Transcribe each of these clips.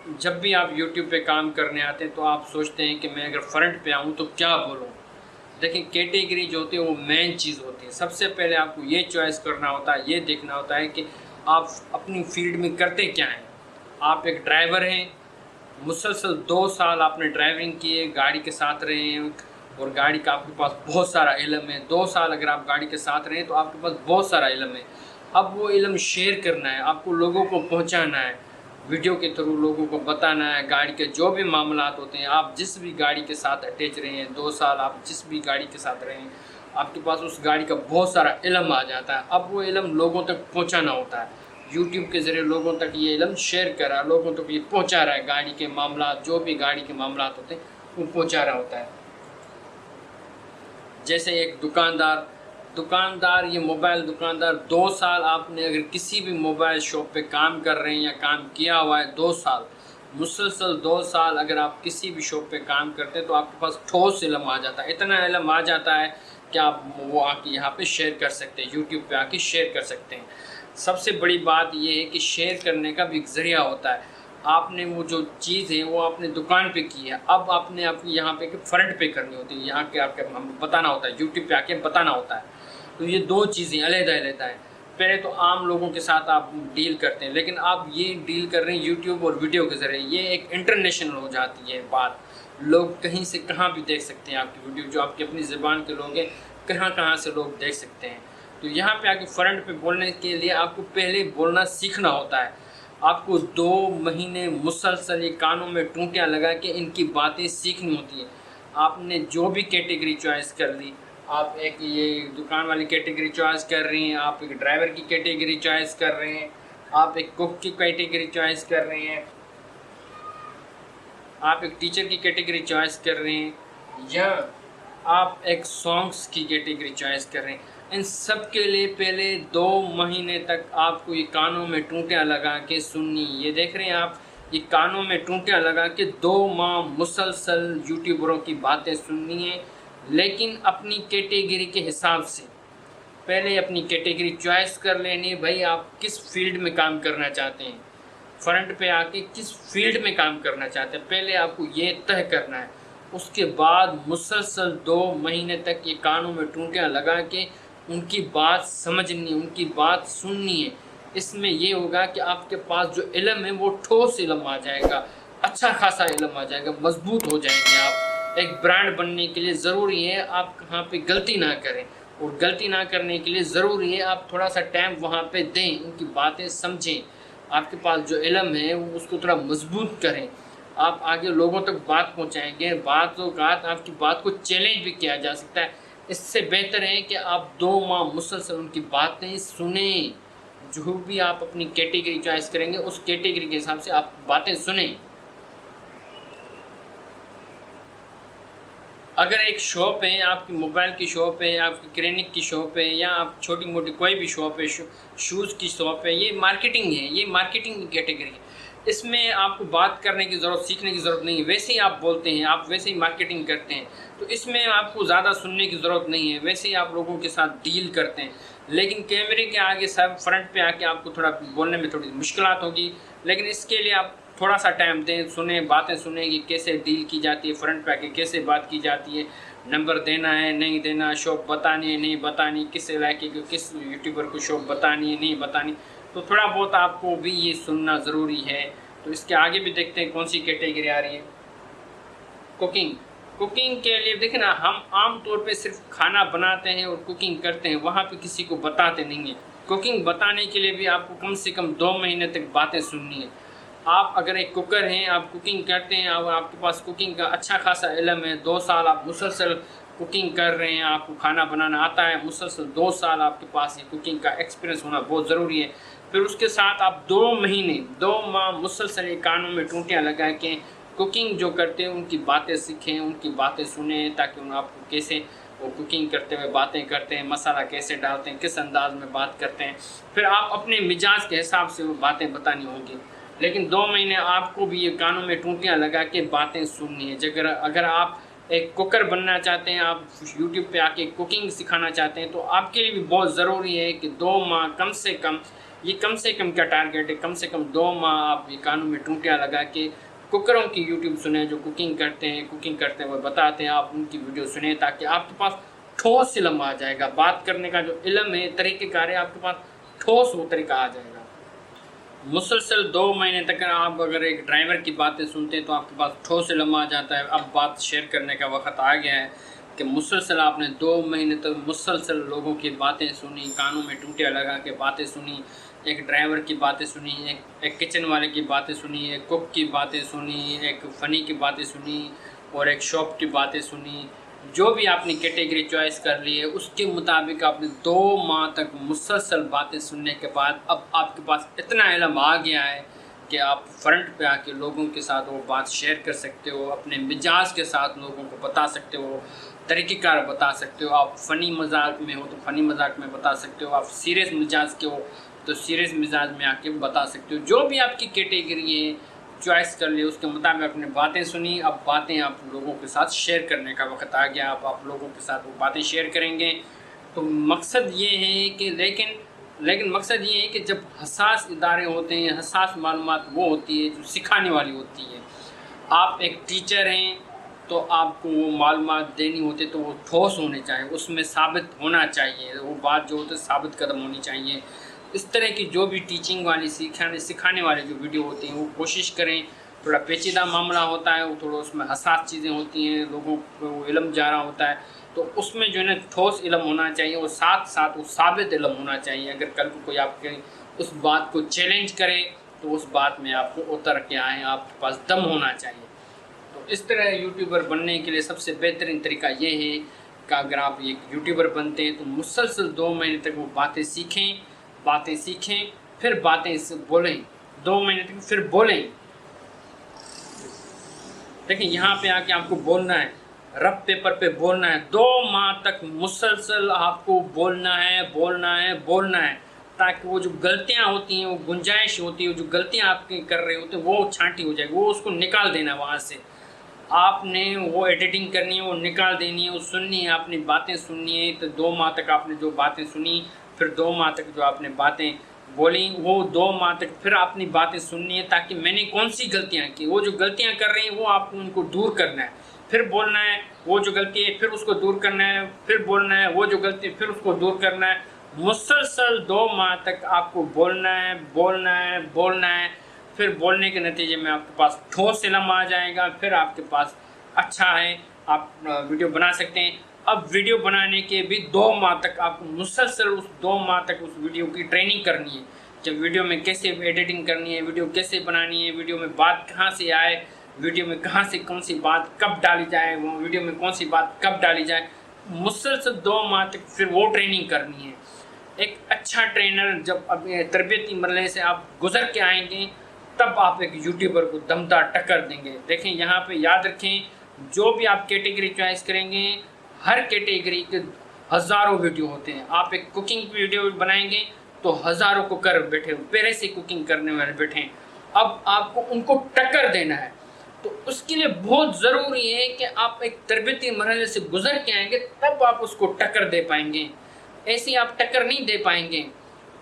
جب بھی آپ یوٹیوب پہ کام کرنے آتے ہیں تو آپ سوچتے ہیں کہ میں اگر فرنٹ پہ آؤں تو کیا بولوں. دیکھیں کیٹیگری جو ہوتی ہے وہ مین چیز ہوتی ہے. سب سے پہلے آپ کو یہ چوائس کرنا ہوتا ہے, یہ دیکھنا ہوتا ہے کہ آپ اپنی فیلڈ میں کرتے کیا ہیں. آپ ایک ڈرائیور ہیں, مسلسل 2 سال آپ نے ڈرائیونگ کی ہے, گاڑی کے ساتھ رہے ہیں اور گاڑی کا آپ کے پاس بہت سارا علم ہے. 2 سال اگر آپ گاڑی کے ساتھ رہے ہیں تو آپ کے پاس بہت سارا علم ہے. اب وہ علم شیئر کرنا ہے, آپ کو لوگوں کو پہنچانا ہے, ویڈیو کے تھرو لوگوں کو بتانا ہے. گاڑی کے جو بھی معاملات ہوتے ہیں, آپ جس بھی گاڑی کے ساتھ اٹیچ رہے ہیں, 2 سال آپ جس بھی گاڑی کے ساتھ رہے ہیں, آپ کے پاس اس گاڑی کا بہت سارا علم آ جاتا ہے. اب وہ علم لوگوں تک پہنچانا ہوتا ہے. یوٹیوب کے ذریعے لوگوں تک یہ علم شیئر کر رہا ہے, لوگوں تک یہ پہنچا رہا ہے. گاڑی کے معاملات, جو بھی گاڑی کے معاملات ہوتے ہیں وہ پہنچا رہا ہوتا ہے. جیسے ایک دکاندار یہ موبائل دکاندار 2 سال آپ نے اگر کسی بھی موبائل شاپ پہ کام کر رہے ہیں یا کام کیا ہوا ہے, 2 سال مسلسل 2 سال اگر آپ کسی بھی شاپ پہ کام کرتے ہیں تو آپ کے پاس ٹھوس علم آ جاتا ہے. اتنا علم آ جاتا ہے کہ آپ وہ آ کے یہاں پہ شیئر کر سکتے ہیں, یوٹیوب پہ آ کے شیئر کر سکتے ہیں. سب سے بڑی بات یہ ہے کہ شیئر کرنے کا بھی ایک ذریعہ ہوتا ہے. آپ نے وہ جو چیز ہے وہ آپ نے دکان پہ کی ہے, اب آپ نے یہاں پہ فرنٹ پہ کرنی ہوتی ہے, یہاں کے آپ کے بتانا ہوتا ہے, یوٹیوب پہ آ کے بتانا ہوتا ہے. تو یہ 2 چیزیں علیحدہ ہیں. پہلے تو عام لوگوں کے ساتھ آپ ڈیل کرتے ہیں, لیکن آپ یہ ڈیل کر رہے ہیں یوٹیوب اور ویڈیو کے ذریعے. یہ ایک انٹرنیشنل ہو جاتی ہے بات, لوگ کہیں سے کہاں بھی دیکھ سکتے ہیں آپ کی ویڈیو. جو آپ کی اپنی زبان کے لوگ ہیں کہاں سے لوگ دیکھ سکتے ہیں. تو یہاں پہ آ کے فرنٹ پہ بولنے کے لیے آپ کو پہلے بولنا سیکھنا ہوتا ہے. آپ کو 2 مہینے مسلسل یہ کانوں میں ٹونٹیاں لگا کے ان کی باتیں سیکھنی ہوتی ہیں. آپ نے جو بھی کیٹیگری چوائس کر لی, آپ ایک یہ دکان والی کیٹیگری چوائس کر رہے ہیں, آپ ایک ڈرائیور کی کیٹیگری چوائس کر رہے ہیں, آپ ایک کوک کی کیٹیگری چوائس کر رہے ہیں, آپ ایک ٹیچر کی کیٹیگری چوائس کر رہے ہیں, یا آپ ایک سانگس کی کیٹیگری چوائس کر رہے ہیں. ان سب کے لیے پہلے 2 مہینے تک آپ کو یہ کانوں میں ٹونٹیاں لگا کے سننی. یہ دیکھ رہے ہیں آپ, یہ کانوں میں ٹونٹیاں لگا کے 2 ماہ مسلسل یوٹیوبروں کی باتیں سننی ہیں, لیکن اپنی کیٹیگری کے حساب سے. پہلے اپنی کیٹیگری چوائس کر لینی, بھائی آپ کس فیلڈ میں کام کرنا چاہتے ہیں, فرنٹ پہ آ کے کس فیلڈ میں کام کرنا چاہتے ہیں, پہلے آپ کو یہ طے کرنا ہے. اس کے بعد مسلسل 2 مہینے تک یہ کانوں میں ٹونٹیاں لگا کے ان کی بات سمجھنی, ان کی بات سننی ہے. اس میں یہ ہوگا کہ آپ کے پاس جو علم ہے وہ ٹھوس علم آ جائے گا, اچھا خاصا علم آ جائے گا, مضبوط ہو جائیں گے آپ. ایک برانڈ بننے کے لیے ضروری ہے آپ کہاں پہ غلطی نہ کریں, اور غلطی نہ کرنے کے لیے ضروری ہے آپ تھوڑا سا ٹائم وہاں پہ دیں, ان کی باتیں سمجھیں. آپ کے پاس جو علم ہے وہ اس کو تھوڑا مضبوط کریں, آپ آگے لوگوں تک بات پہنچائیں گے. بات آپ کی بات کو چیلنج بھی کیا جا سکتا ہے. اس سے بہتر ہے کہ آپ 2 ماہ مسلسل ان کی باتیں سنیں. جو بھی آپ اپنی کیٹیگری چوائس کریں گے اس کیٹیگری کے حساب سے آپ باتیں سنیں. اگر ایک شاپ ہے, آپ کی موبائل کی شاپ ہے, آپ کی کلینک کی شاپ ہے, یا آپ چھوٹی موٹی کوئی بھی شاپ ہے, شوز کی شاپ ہے, یہ مارکیٹنگ ہے, یہ مارکیٹنگ کی کیٹیگری ہے. اس میں آپ کو بات کرنے کی ضرورت, سیکھنے کی ضرورت نہیں ہے. ویسے ہی آپ بولتے ہیں, آپ ویسے ہی مارکیٹنگ کرتے ہیں, تو اس میں آپ کو زیادہ سننے کی ضرورت نہیں ہے. ویسے ہی آپ لوگوں کے ساتھ ڈیل کرتے ہیں. لیکن کیمرے کے آگے سب فرنٹ پہ آ کے آپ کو تھوڑا بولنے میں تھوڑی مشکلات ہوگی, لیکن اس کے لیے آپ تھوڑا سا ٹائم دیں, سنیں, باتیں سنیں کہ کیسے ڈیل کی جاتی ہے, فرنٹ پہ آ کے کیسے بات کی جاتی ہے, نمبر دینا ہے نہیں دینا, شاپ بتانی ہے نہیں بتانی, کس علاقے کو کس یوٹیوبر کو شاپ بتانی ہے نہیں بتانی. تو تھوڑا بہت آپ کو بھی یہ سننا ضروری ہے. تو اس کے آگے بھی دیکھتے ہیں کون سی کیٹیگری آ رہی ہے. کوکنگ کے لیے دیکھیں نا, ہم عام طور پہ صرف کھانا بناتے ہیں اور کوکنگ کرتے ہیں, وہاں پہ کسی کو بتاتے نہیں ہیں. کوکنگ بتانے کے لیے بھی آپ کو کم سے کم 2 مہینے تک باتیں سننی ہیں. آپ اگر ایک کوکر ہیں, آپ کوکنگ کرتے ہیں, اور آپ کے پاس کوکنگ کا اچھا خاصا علم ہے, 2 سال آپ مسلسل کوکنگ کر رہے ہیں, آپ کو کھانا بنانا آتا ہے, مسلسل 2 سال آپ کے پاس یہ کوکنگ کا ایکسپیرینس ہونا بہت ضروری ہے. پھر اس کے ساتھ آپ 2 ماہ مسلسل یہ کانوں میں ٹونٹیاں لگا کے کوکنگ جو کرتے ہیں ان کی باتیں سیکھیں, ان کی باتیں سنیں, تاکہ ان آپ کو کیسے وہ کوکنگ کرتے ہوئے باتیں کرتے ہیں, مسالہ کیسے ڈالتے ہیں, کس انداز میں بات کرتے ہیں. پھر آپ اپنے مزاج کے حساب سے وہ باتیں بتانی ہوں گی. لیکن 2 مہینے آپ کو بھی یہ کانوں میں ٹونٹیاں لگا کے باتیں سننی ہے. اگر آپ ایک کوکر بننا چاہتے ہیں, آپ یوٹیوب پہ آ کے کوکنگ سکھانا چاہتے ہیں, تو آپ کے لیے بھی بہت ضروری ہے کہ 2 ماہ کم سے کم یہ کم سے کم کیا ٹارگیٹ ہے، کم سے کم 2 ماہ آپ یہ کانوں میں ٹونٹیاں لگا کے کوکروں کی یوٹیوب سنیں، جو کوکنگ کرتے ہیں وہ بتاتے ہیں، آپ ان کی ویڈیو سنیں تاکہ آپ کے پاس ٹھوس علم آ جائے گا، بات کرنے کا جو علم ہے، طریقہ کار ہے، آپ کے پاس ٹھوس وہ طریقہ آ جائے گا۔ مسلسل 2 مہینے تک آپ اگر ایک ڈرائیور کی باتیں سنتے ہیں تو آپ کے پاس ٹھوس علم آ جاتا ہے۔ اب بات شیئر کرنے کا وقت آ گیا ہے کہ مسلسل آپ نے 2 مہینے تک مسلسل لوگوں کی باتیں سنی، کانوں میں ٹونٹیاں لگا کے باتیں سنی، ایک ڈرائیور کی باتیں سنی، ایک کچن والے کی باتیں سنی، ایک کک کی باتیں سنی، ایک فنی کی باتیں سنی اور ایک شاپ کی باتیں سنی، جو بھی آپ نے کیٹیگری چوائس کر لی ہے اس کے مطابق آپ نے 2 ماہ تک مسلسل باتیں سننے کے بعد اب آپ کے پاس اتنا علم آ گیا ہے کہ آپ فرنٹ پہ آ کے لوگوں کے ساتھ وہ بات شیئر کر سکتے ہو، اپنے مزاج کے ساتھ لوگوں کو بتا سکتے ہو، طریقہ کار بتا سکتے ہو، آپ فنی مزاج میں ہو تو فنی مزاج میں بتا سکتے ہو، آپ سیریس مزاج کے ہو تو سیریس مزاج میں آ کے بتا سکتے ہو، جو بھی آپ کی کیٹیگری ہے چوائس کر لی، اس کے مطابق اپنے باتیں سنی، اب باتیں آپ لوگوں کے ساتھ شیئر کرنے کا وقت آ گیا، آپ لوگوں کے ساتھ وہ باتیں شیئر کریں گے۔ تو مقصد یہ ہے کہ لیکن مقصد یہ ہے کہ جب حساس ادارے ہوتے ہیں، حساس معلومات وہ ہوتی ہے جو سکھانے والی ہوتی ہے۔ آپ ایک ٹیچر ہیں تو آپ کو وہ معلومات دینی ہوتی ہے تو وہ ٹھوس ہونے چاہیے، اس میں ثابت ہونا چاہیے، وہ بات جو ہوتی ہے ثابت قدم ہونی چاہیے۔ اس طرح کی جو بھی ٹیچنگ والی سکھانے والے جو ویڈیو ہوتے ہیں وہ کوشش کریں، تھوڑا پیچیدہ معاملہ ہوتا ہے، وہ تھوڑا اس میں حساس چیزیں ہوتی ہیں، لوگوں کو وہ علم جا رہا ہوتا ہے، تو اس میں جو ہے نا ٹھوس علم ہونا چاہیے، اور ساتھ ساتھ وہ ثابت علم ہونا چاہیے۔ اگر کل کو کوئی آپ کے اس بات کو چیلنج کرے تو اس بات میں آپ کو اتر کے آئیں، آپ کے پاس دم ہونا چاہیے۔ تو اس طرح یوٹیوبر بننے کے لیے سب سے بہترین طریقہ یہ ہے کہ اگر آپ ایک یوٹیوبر بنتے ہیں تو مسلسل 2 مہینے تک وہ باتیں سیکھیں، پھر باتیں بولیں، 2 مہینے تک پھر بولیں۔ دیکھیں یہاں پہ آ کے آپ کو بولنا ہے، رف پیپر پہ بولنا ہے، 2 ماہ تک مسلسل آپ کو بولنا ہے، تاکہ وہ جو غلطیاں ہوتی ہیں، وہ گنجائش ہوتی ہے، جو غلطیاں آپ کی کر رہے ہوتے ہیں وہ چھانٹی ہو جائے گی، وہ اس کو نکال دینا وہاں سے۔ آپ نے وہ ایڈیٹنگ کرنی ہے، وہ نکال دینی ہے، وہ سننی ہے، آپ نے باتیں سننی ہے۔ تو 2 ماہ تک آپ نے جو باتیں سنی، پھر 2 ماہ تک جو آپ نے باتیں بولی، وہ 2 ماہ تک پھر اپنی باتیں سننی ہے، تاکہ میں نے کون سی غلطیاں کی، وہ جو غلطیاں کر رہے ہیں وہ آپ کو ان کو دور کرنا ہے، پھر بولنا ہے، وہ جو غلطی ہے پھر اس کو دور کرنا ہے، پھر بولنا ہے، وہ جو غلطی ہے پھر اس کو دور کرنا ہے۔ مسلسل 2 ماہ تک آپ کو بولنا ہے، پھر بولنے کے نتیجے میں آپ کے پاس ٹھوس علم آ جائے گا، پھر آپ کے پاس اچھا ہے، آپ ویڈیو بنا سکتے ہیں۔ اب ویڈیو بنانے کے بھی 2 ماہ تک آپ کو مسلسل اس 2 ماہ تک اس ویڈیو کی ٹریننگ کرنی ہے، کہ ویڈیو میں کیسے ایڈیٹنگ کرنی ہے، ویڈیو کیسے بنانی ہے، ویڈیو میں بات کہاں سے آئے، ویڈیو میں کہاں سے کون سی بات کب ڈالی جائے، ویڈیو میں کون سی بات کب ڈالی جائے، مسلسل 2 ماہ تک پھر وہ ٹریننگ کرنی ہے۔ ایک اچھا ٹرینر جب اب تربیتی مرحلے سے آپ گزر کے آئیں گے تب آپ ایک یوٹیوبر کو دمدار ٹکر دیں گے۔ دیکھیں یہاں پہ یاد رکھیں، جو بھی آپ کیٹیگری چوائس کریں گے، ہر کیٹیگری کے ہزاروں ویڈیو ہوتے ہیں۔ آپ ایک کوکنگ ویڈیو بنائیں گے تو ہزاروں کوکر بیٹھے ہو، پہلے سے کوکنگ کرنے والے بیٹھے ہیں، اب آپ کو ان کو ٹکر دینا ہے۔ تو اس کے لیے بہت ضروری ہے کہ آپ ایک تربیتی مرحلے سے گزر کے آئیں گے تب آپ اس کو ٹکر دے پائیں گے، ایسے آپ ٹکر نہیں دے پائیں گے۔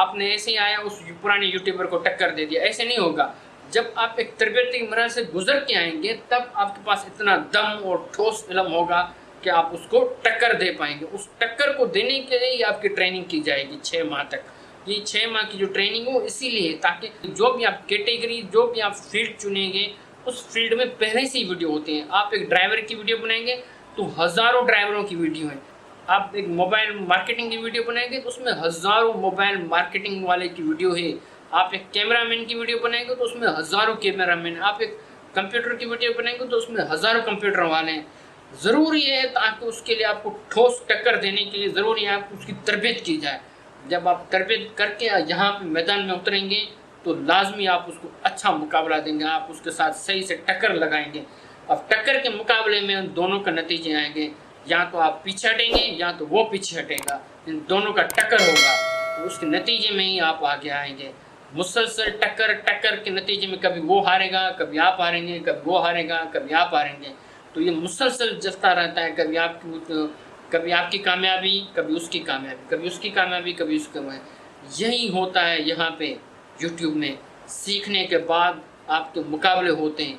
آپ نے ایسے ہی آیا اس پرانے یوٹیوبر کو ٹکر دے دیا، ایسے نہیں ہوگا۔ جب آپ ایک تربیتی مرحلے سے گزر کے آئیں گے تب آپ کے پاس اتنا دم اور ٹھوس علم ہوگا کہ آپ اس کو ٹکر دے پائیں گے۔ اس ٹکر کو دینے کے لیے یہ آپ کی ٹریننگ کی جائے گی 6 ماہ تک۔ یہ 6 ماہ کی جو ٹریننگ ہو اسی لیے، تاکہ جو بھی آپ کیٹیگری، جو بھی آپ فیلڈ چنیں گے اس فیلڈ میں پہلے سے ہی ویڈیو ہوتے ہیں۔ آپ ایک ڈرائیور کی ویڈیو بنائیں گے تو ہزاروں ڈرائیوروں کی ویڈیو ہیں۔ آپ ایک موبائل مارکیٹنگ کی ویڈیو بنائیں گے تو اس میں ہزاروں موبائل مارکیٹنگ والے کی ویڈیو ہے۔ آپ ایک کیمرہ مین کی ویڈیو بنائیں گے تو اس میں ہزاروں کیمرہ مین، آپ ایک کمپیوٹر کی ویڈیو بنائیں گے تو اس میں ہزاروں کمپیوٹر والے ہیں۔ ضروری ہے تاکہ اس کے لیے آپ کو ٹھوس ٹکر دینے کے لیے ضروری ہے آپ اس کی تربیت کی جائے۔ جب آپ تربیت کر کے یہاں پہ میدان میں اتریں گے تو لازمی آپ اس کو اچھا مقابلہ دیں گے، آپ اس کے ساتھ صحیح سے ٹکر لگائیں گے۔ اب ٹکر کے مقابلے میں ان دونوں کا نتیجے آئیں گے، یا تو آپ پیچھے ہٹیں گے یا تو وہ پیچھے ہٹے گا، ان دونوں کا ٹکر ہوگا، تو اس کے نتیجے میں ہی آپ آگے آئیں گے۔ مسلسل ٹکر کے نتیجے میں کبھی وہ ہارے گا، کبھی آپ ہاریں گے، کبھی وہ ہارے گا، کبھی آپ ہاریں گے۔ تو یہ مسلسل جستا رہتا ہے، کبھی آپ کی کامیابی، کبھی اس کی کامیابی، کبھی اس کی کامیابی، کبھی اس کی کامیابی۔ یہی ہوتا ہے یہاں پہ یوٹیوب میں، سیکھنے کے بعد آپ کے مقابلے ہوتے ہیں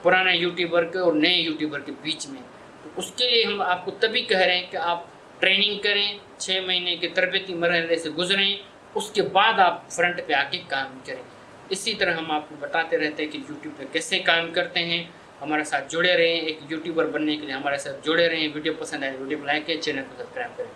پرانے یوٹیوبر کے اور نئے یوٹیوبر کے بیچ میں. تو اس کے لیے ہم آپ کو تبھی کہہ رہے ہیں کہ آپ ٹریننگ کریں، 6 مہینے کے تربیتی مرحلے سے گزریں، اس کے بعد آپ فرنٹ پہ آ کے کام کریں. اسی طرح ہم آپ کو بتاتے رہتے ہیں کہ یوٹیوب پہ کیسے کام کرتے ہیں. ہمارے ساتھ جڑے رہیں، ایک یوٹیوبر بننے کے لیے ہمارے ساتھ جڑے رہیں. ویڈیو پسند آئے ویڈیو کو لائک کریں، چینل کو سبسکرائب کریں.